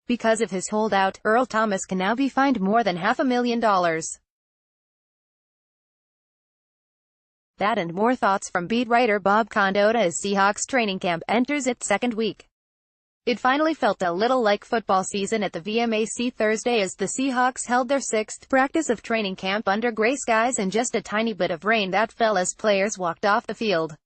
Because of his holdout, Earl Thomas can now be fined more than $500,000. That and more thoughts from beat writer Bob Condotta as Seahawks training camp enters its second week. It finally felt a little like football season at the VMAC Thursday as the Seahawks held their sixth practice of training camp under gray skies and just a tiny bit of rain that fell as players walked off the field.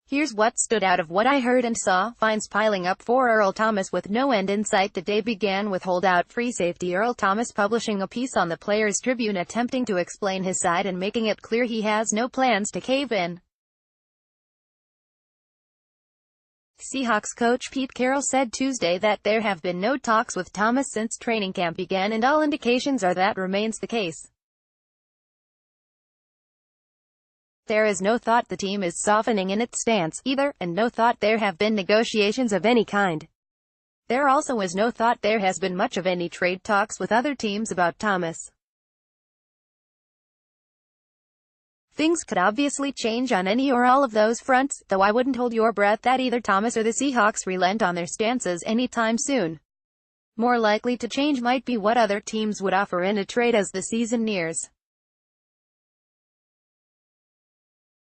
Here's what stood out of what I heard and saw. Fines piling up for Earl Thomas with no end in sight. The day began with holdout-free safety Earl Thomas publishing a piece on the Players Tribune attempting to explain his side and making it clear he has no plans to cave in. Seahawks coach Pete Carroll said Tuesday that there have been no talks with Thomas since training camp began and all indications are that remains the case. There is no thought the team is softening in its stance, either, and no thought there have been negotiations of any kind. There also is no thought there has been much of any trade talks with other teams about Thomas. Things could obviously change on any or all of those fronts, though I wouldn't hold your breath that either Thomas or the Seahawks relent on their stances anytime soon. More likely to change might be what other teams would offer in a trade as the season nears.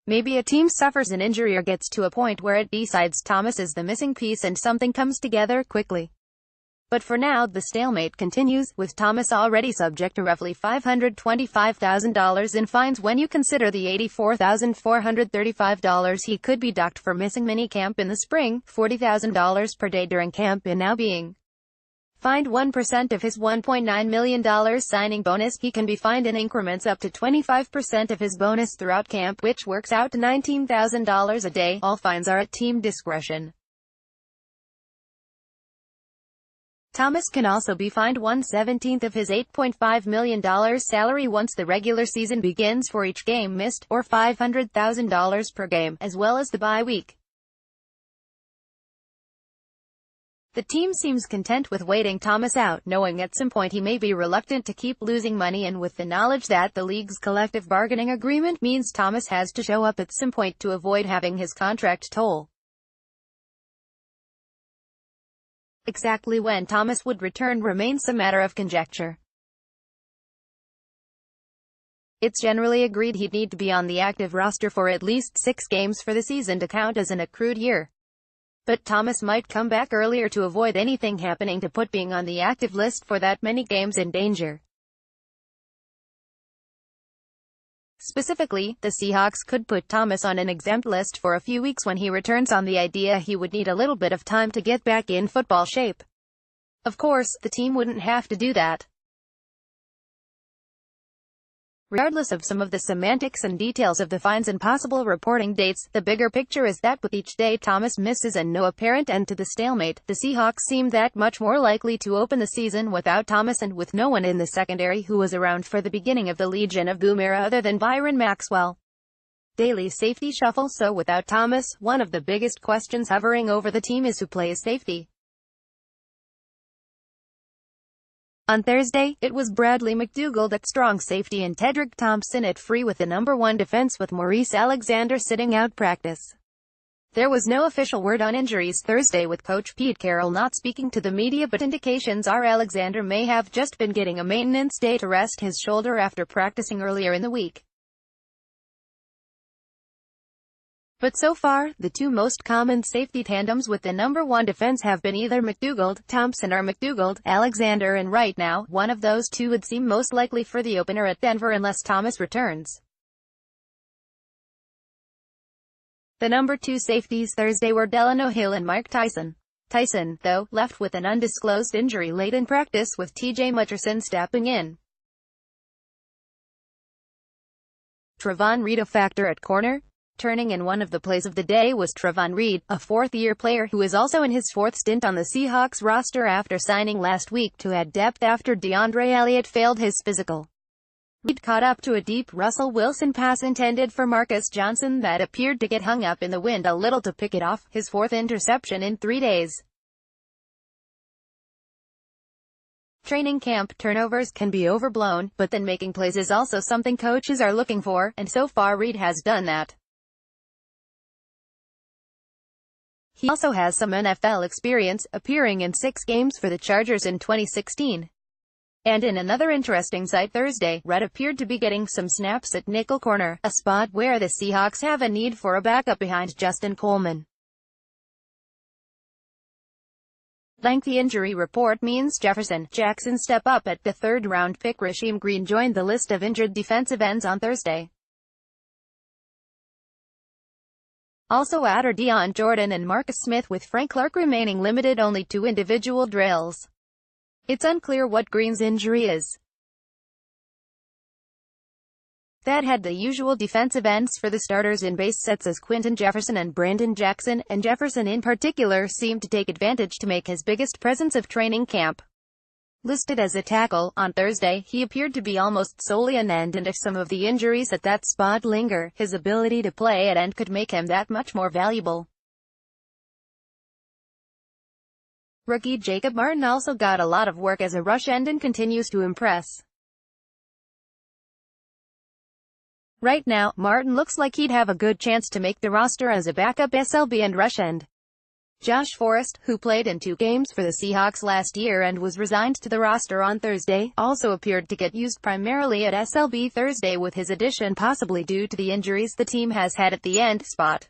Maybe a team suffers an injury or gets to a point where it decides Thomas is the missing piece and something comes together quickly. But for now, the stalemate continues, with Thomas already subject to roughly $525,000 in fines when you consider the $84,435 he could be docked for missing minicamp in the spring, $40,000 per day during camp, and now being fined 1% of his $1.9 million signing bonus. He can be fined in increments up to 25% of his bonus throughout camp, which works out to $19,000 a day. All fines are at team discretion. Thomas can also be fined 1/17 of his $8.5 million salary once the regular season begins for each game missed, or $500,000 per game, as well as the bye week. The team seems content with waiting Thomas out, knowing at some point he may be reluctant to keep losing money and with the knowledge that the league's collective bargaining agreement means Thomas has to show up at some point to avoid having his contract toll. Exactly when Thomas would return remains a matter of conjecture. It's generally agreed he'd need to be on the active roster for at least 6 games for the season to count as an accrued year. But Thomas might come back earlier to avoid anything happening to put being on the active list for that many games in danger. Specifically, the Seahawks could put Thomas on an exempt list for a few weeks when he returns on the idea he would need a little bit of time to get back in football shape. Of course, the team wouldn't have to do that. Regardless of some of the semantics and details of the fines and possible reporting dates, the bigger picture is that with each day Thomas misses and no apparent end to the stalemate, the Seahawks seem that much more likely to open the season without Thomas and with no one in the secondary who was around for the beginning of the Legion of Boom era other than Byron Maxwell. Daily safety shuffle. So without Thomas, one of the biggest questions hovering over the team is who plays safety. On Thursday, it was Bradley McDougald at strong safety and Tedrick Thompson at free with the number 1 defense with Maurice Alexander sitting out practice. There was no official word on injuries Thursday with coach Pete Carroll not speaking to the media, but indications are Alexander may have just been getting a maintenance day to rest his shoulder after practicing earlier in the week. But so far, the 2 most common safety tandems with the number 1 defense have been either McDougald, Thompson or McDougald, Alexander, and right now, one of those 2 would seem most likely for the opener at Denver unless Thomas returns. The number 2 safeties Thursday were Delano Hill and Mike Tyson. Tyson, though, left with an undisclosed injury late in practice with TJ Mutcherson stepping in. Trevon Reed a factor at corner? Turning in one of the plays of the day was Trevon Reed, a 4th-year player who is also in his 4th stint on the Seahawks roster after signing last week to add depth after DeAndre Elliott failed his physical. Reed caught up to a deep Russell Wilson pass intended for Marcus Johnson that appeared to get hung up in the wind a little to pick it off, his 4th interception in 3 days. Training camp turnovers can be overblown, but then making plays is also something coaches are looking for, and so far Reed has done that. He also has some NFL experience, appearing in 6 games for the Chargers in 2016. And in another interesting sight Thursday, Red appeared to be getting some snaps at nickel corner, a spot where the Seahawks have a need for a backup behind Justin Coleman. Lengthy injury report means Jackson step up at the third-round pick. Rasheem Green joined the list of injured defensive ends on Thursday. Also are Dion Jordan and Marcus Smith, with Frank Clark remaining limited only to individual drills. It's unclear what Green's injury is. That had the usual defensive ends for the starters in base sets as Quinton Jefferson and Brandon Jackson, and Jefferson in particular seemed to take advantage to make his biggest presence of training camp. Listed as a tackle, on Thursday, he appeared to be almost solely an end, and if some of the injuries at that spot linger, his ability to play at end could make him that much more valuable. Rookie Jacob Martin also got a lot of work as a rush end and continues to impress. Right now, Martin looks like he'd have a good chance to make the roster as a backup SLB and rush end. Josh Forrest, who played in 2 games for the Seahawks last year and was resigned to the roster on Thursday, also appeared to get used primarily at SLB Thursday, with his addition possibly due to the injuries the team has had at the end spot.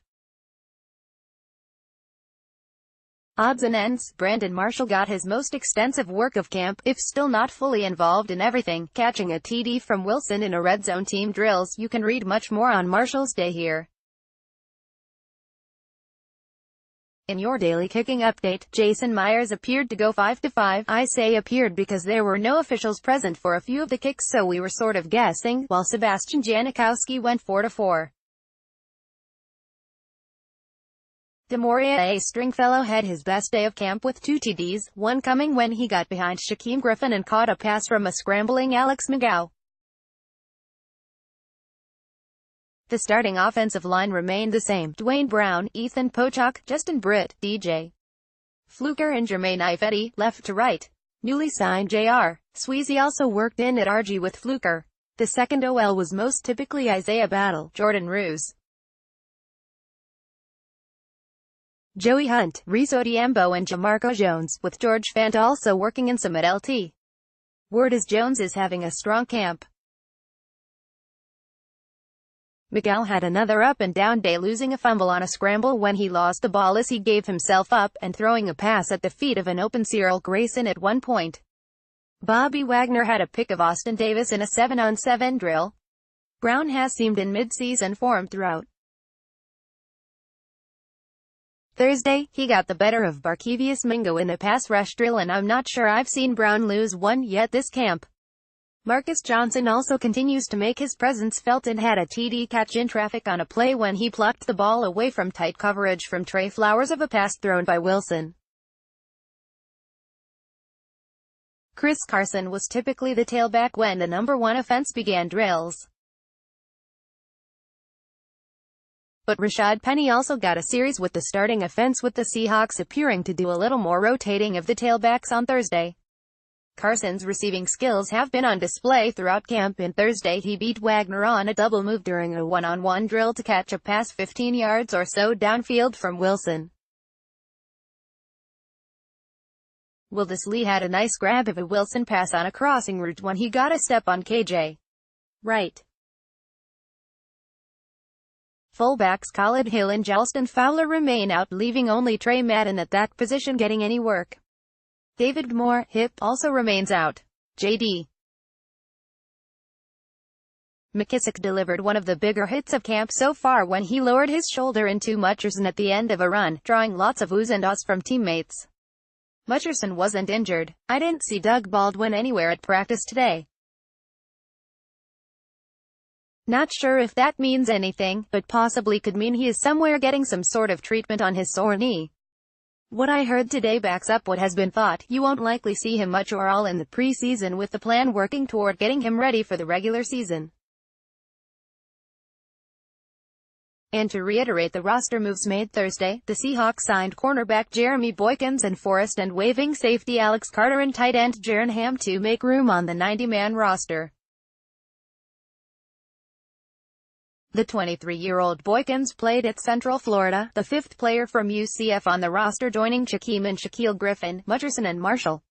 Odds and ends, Brandon Marshall got his most extensive work of camp, if still not fully involved in everything, catching a TD from Wilson in a red zone team drills. You can read much more on Marshall's day here. In your daily kicking update, Jason Myers appeared to go 5-5. I say appeared because there were no officials present for a few of the kicks, so we were sort of guessing, while Sebastian Janikowski went 4-4. Demoria A. Stringfellow had his best day of camp with 2 TDs, one coming when he got behind Shaquem Griffin and caught a pass from a scrambling Alex McGough. The starting offensive line remained the same: Dwayne Brown, Ethan Pochak, Justin Britt, DJ Fluker and Jermaine Ifedi, left to right. Newly signed J.R. Sweezy also worked in at RG with Fluker. The second OL was most typically Isaiah Battle, Jordan Ruse, Joey Hunt, Reese Odiembo and Jamarco Jones, with George Fant also working in some at LT. Word is Jones is having a strong camp. McGough had another up-and-down day, losing a fumble on a scramble when he lost the ball as he gave himself up, and throwing a pass at the feet of an open Cyril Grayson at one point. Bobby Wagner had a pick of Austin Davis in a 7-on-7 drill. Brown has seemed in mid-season form throughout. Thursday, he got the better of Barkevious Mingo in a pass rush drill, and I'm not sure I've seen Brown lose one yet this camp. Marcus Johnson also continues to make his presence felt and had a TD catch in traffic on a play when he plucked the ball away from tight coverage from Trey Flowers of a pass thrown by Wilson. Chris Carson was typically the tailback when the number 1 offense began drills. But Rashad Penny also got a series with the starting offense, with the Seahawks appearing to do a little more rotating of the tailbacks on Thursday. Carson's receiving skills have been on display throughout camp, and Thursday he beat Wagner on a double move during a one-on-one drill to catch a pass 15 yards or so downfield from Wilson. Willis Lee had a nice grab of a Wilson pass on a crossing route when he got a step on KJ Wright. Fullbacks Khalid Hill and Jalston Fowler remain out, leaving only Trey Madden at that position getting any work. David Moore, hip, also remains out. J.D. McKissick delivered one of the bigger hits of camp so far when he lowered his shoulder into Mutcherson at the end of a run, drawing lots of oohs and ahs from teammates. Mutcherson wasn't injured. I didn't see Doug Baldwin anywhere at practice today. Not sure if that means anything, but possibly could mean he is somewhere getting some sort of treatment on his sore knee. What I heard today backs up what has been thought. You won't likely see him much or all in the preseason, with the plan working toward getting him ready for the regular season. And to reiterate the roster moves made Thursday, the Seahawks signed cornerback Jeremy Boykins and Forrest and waiving safety Alex Carter and tight end Jaron Ham to make room on the 90-man roster. The 23-year-old Boykins played at Central Florida, the fifth player from UCF on the roster, joining Shaquem and Shaquille Griffin, Mutcherson and Marshall.